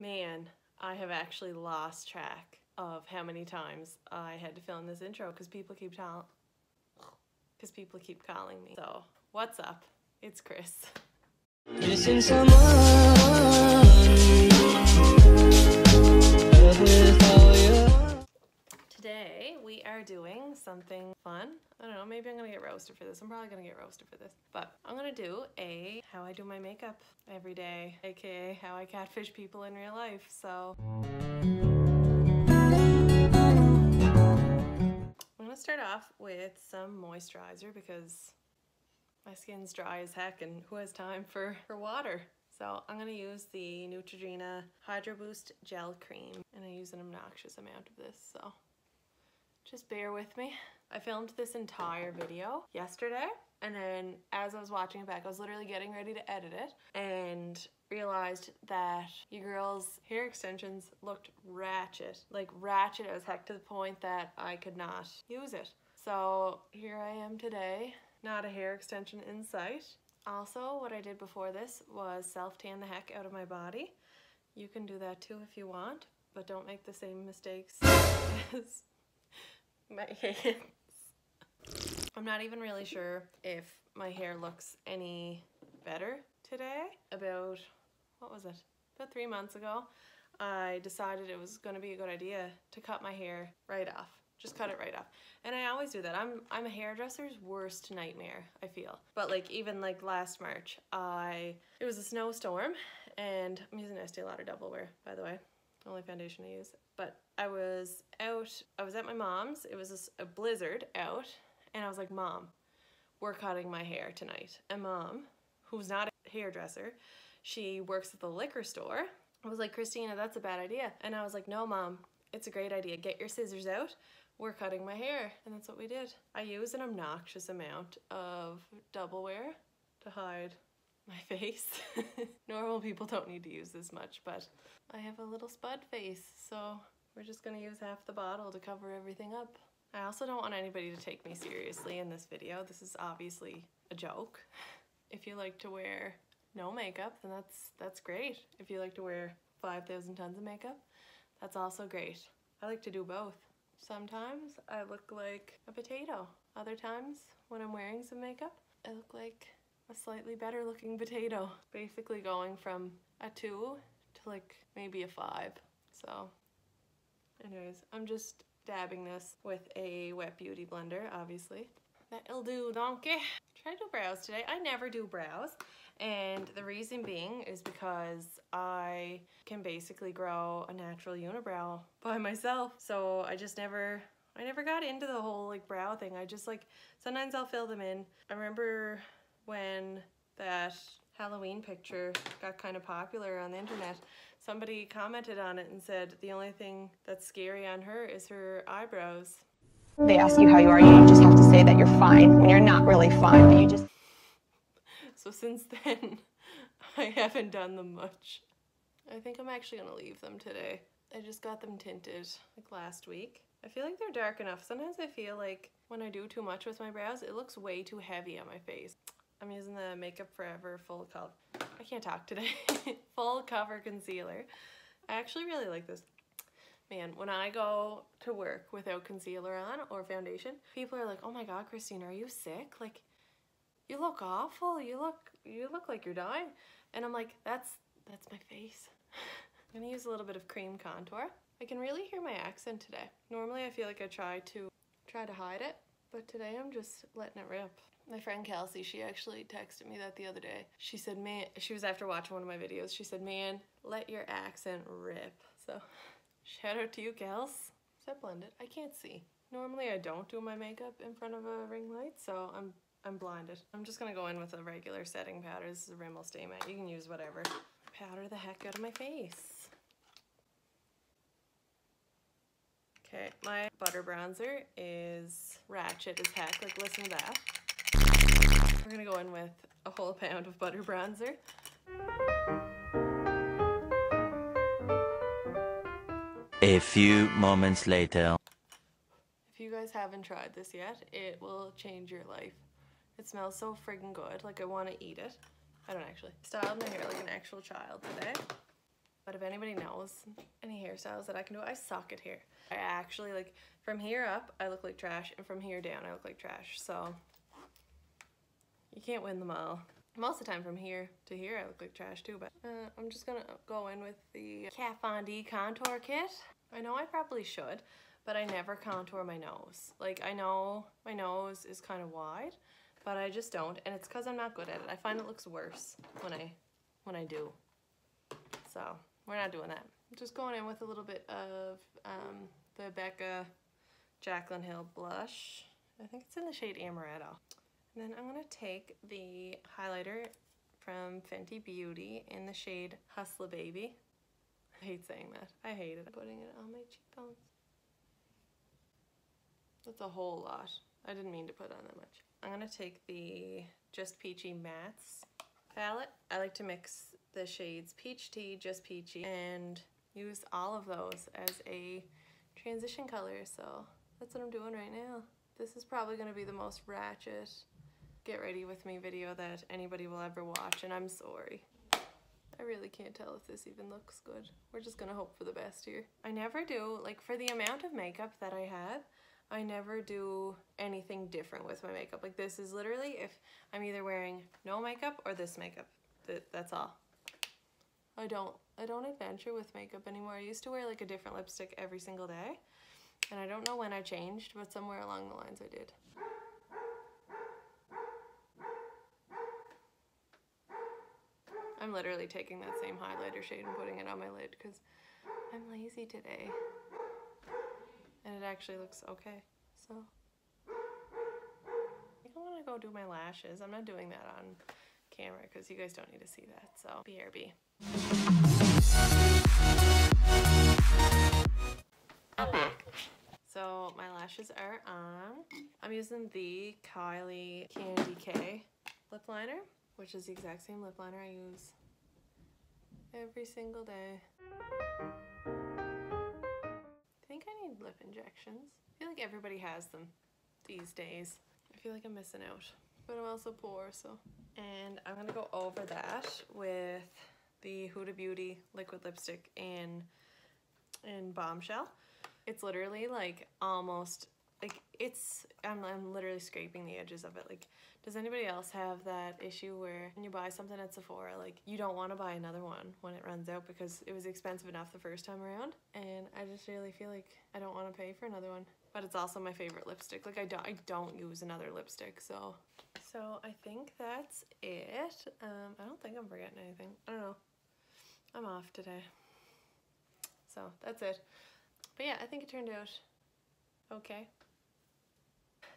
Man, I have actually lost track of how many times I had to film this intro because people keep calling me. So, what's up? It's Chris. Missing someone. Today we are doing something fun. I don't know, maybe I'm gonna get roasted for this. I'm probably gonna get roasted for this. But I'm gonna do how I do my makeup every day, aka how I catfish people in real life. So I'm gonna start off with some moisturizer because my skin's dry as heck and who has time for water? So I'm gonna use the Neutrogena Hydro Boost Gel Cream, and I use an obnoxious amount of this, so just bear with me. I filmed this entire video yesterday, and then as I was watching it back, I was literally getting ready to edit it and realized that your girl's hair extensions looked ratchet, like ratchet as heck, to the point that I could not use it. So here I am today, not a hair extension in sight. Also, what I did before this was self-tan the heck out of my body. You can do that too if you want, but don't make the same mistakes as my hands. I'm not even really sure if my hair looks any better today. About 3 months ago, I decided it was going to be a good idea to cut my hair right off. Just cut it right off. And I always do that. I'm a hairdresser's worst nightmare, I feel. But like even like last March, it was a snowstorm, and I'm using Estee Lauder Double Wear, by the way. Only foundation I use. But I was at my mom's. It was a blizzard out, and I was like, Mom, we're cutting my hair tonight. And Mom, who's not a hairdresser, she works at the liquor store, I was like, Christina, that's a bad idea. And I was like, no, Mom, it's a great idea. Get your scissors out. We're cutting my hair. And that's what we did. I use an obnoxious amount of Double Wear to hide my face. Normal people don't need to use this much, but I have a little spud face, so we're just gonna use half the bottle to cover everything up. I also don't want anybody to take me seriously in this video. This is obviously a joke. If you like to wear no makeup, then that's great. If you like to wear 5,000 tons of makeup, that's also great. I like to do both. Sometimes I look like a potato. Other times, when I'm wearing some makeup, I look like a slightly better looking potato. Basically going from a 2 to like maybe a 5. So anyways, I'm just dabbing this with a wet beauty blender, obviously. That'll do, donkey. Try to do brows today. I never do brows, and the reason being is because I can basically grow a natural unibrow by myself. So I never got into the whole like brow thing. I just like, sometimes I'll fill them in. I remember when that Halloween picture got kind of popular on the internet, somebody commented on it and said the only thing that's scary on her is her eyebrows. They ask you how you are, you just have to say that you're fine when you're not really fine, but you just... So since then, I haven't done them much. I think I'm actually gonna leave them today. I just got them tinted like last week. I feel like they're dark enough. Sometimes I feel like when I do too much with my brows, it looks way too heavy on my face. I'm using the Makeup Forever full cover. I can't talk today. Full cover concealer. I actually really like this. Man, when I go to work without concealer on or foundation, people are like, oh my God, Christina, are you sick? Like, you look awful. You look like you're dying. And I'm like, that's my face. I'm gonna use a little bit of cream contour. I can really hear my accent today. Normally I feel like I try to hide it, but today I'm just letting it rip. My friend Kelsey, she actually texted me that the other day. She said, man, she was after watching one of my videos. She said, man, let your accent rip. So shout out to you, Kels. Is that blended? I can't see. Normally I don't do my makeup in front of a ring light, so I'm blinded. I'm just gonna go in with a regular setting powder. This is a Rimmel Stay Matte. You can use whatever. Powder the heck out of my face. Okay, my butter bronzer is ratchet as heck. Like, listen to that. We're gonna go in with a whole pound of butter bronzer. A few moments later. If you guys haven't tried this yet, it will change your life. It smells so friggin' good, like I want to eat it. I don't actually. Styled my hair like an actual child today. But if anybody knows any hairstyles that I can do, I suck at hair. I actually, like, from here up, I look like trash, and from here down, I look like trash. So you can't win them all. Most of the time from here to here, I look like trash too, but I'm just gonna go in with the Kat Von D contour kit. I know I probably should, but I never contour my nose. Like, I know my nose is kind of wide, but I just don't, and it's because I'm not good at it. I find it looks worse when I do. So we're not doing that. I'm just going in with a little bit of the Becca Jaclyn Hill blush. I think it's in the shade Amaretto. And then I'm gonna take the highlighter from Fenty Beauty in the shade Hustla Baby. I hate saying that. I hate it. I'm putting it on my cheekbones. That's a whole lot. I didn't mean to put on that much. I'm gonna take the Just Peachy Mattes palette. I like to mix the shades Peach Tea, Just Peachy, and use all of those as a transition color. So that's what I'm doing right now. This is probably gonna be the most ratchet get ready with me video that anybody will ever watch, and I'm sorry. I really can't tell if this even looks good. We're just gonna hope for the best here. I never do, like, for the amount of makeup that I had, I never do anything different with my makeup. Like, this is literally if I'm either wearing no makeup or this makeup. That's all. I don't adventure with makeup anymore. I used to wear like a different lipstick every single day, and I don't know when I changed, but somewhere along the lines I did. I'm literally taking that same highlighter shade and putting it on my lid because I'm lazy today. And it actually looks okay, so. I think I'm gonna go do my lashes. I'm not doing that on camera because you guys don't need to see that, so BRB. I'm back. So my lashes are on. I'm using the Kylie Candy K lip liner, which is the exact same lip liner I use every single day. I think I need lip injections. I feel like everybody has them these days. I feel like I'm missing out, but I'm also poor, so. And I'm gonna go over that with the Huda Beauty liquid lipstick in Bombshell. It's literally like almost, like it's, I'm literally scraping the edges of it. Like, does anybody else have that issue where when you buy something at Sephora, like you don't want to buy another one when it runs out because it was expensive enough the first time around? And I just really feel like I don't want to pay for another one. But it's also my favorite lipstick. Like, I don't use another lipstick, so I think that's it. I don't think I'm forgetting anything. I don't know. I'm off today. So that's it. But yeah, I think it turned out okay.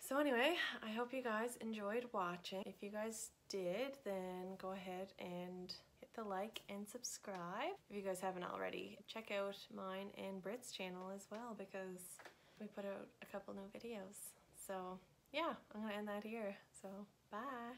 So anyway, I hope you guys enjoyed watching. If you guys did, then go ahead and hit the like and subscribe. If you guys haven't already, check out mine and Britt's channel as well because we put out a couple new videos. So yeah, I'm gonna end that here. So bye.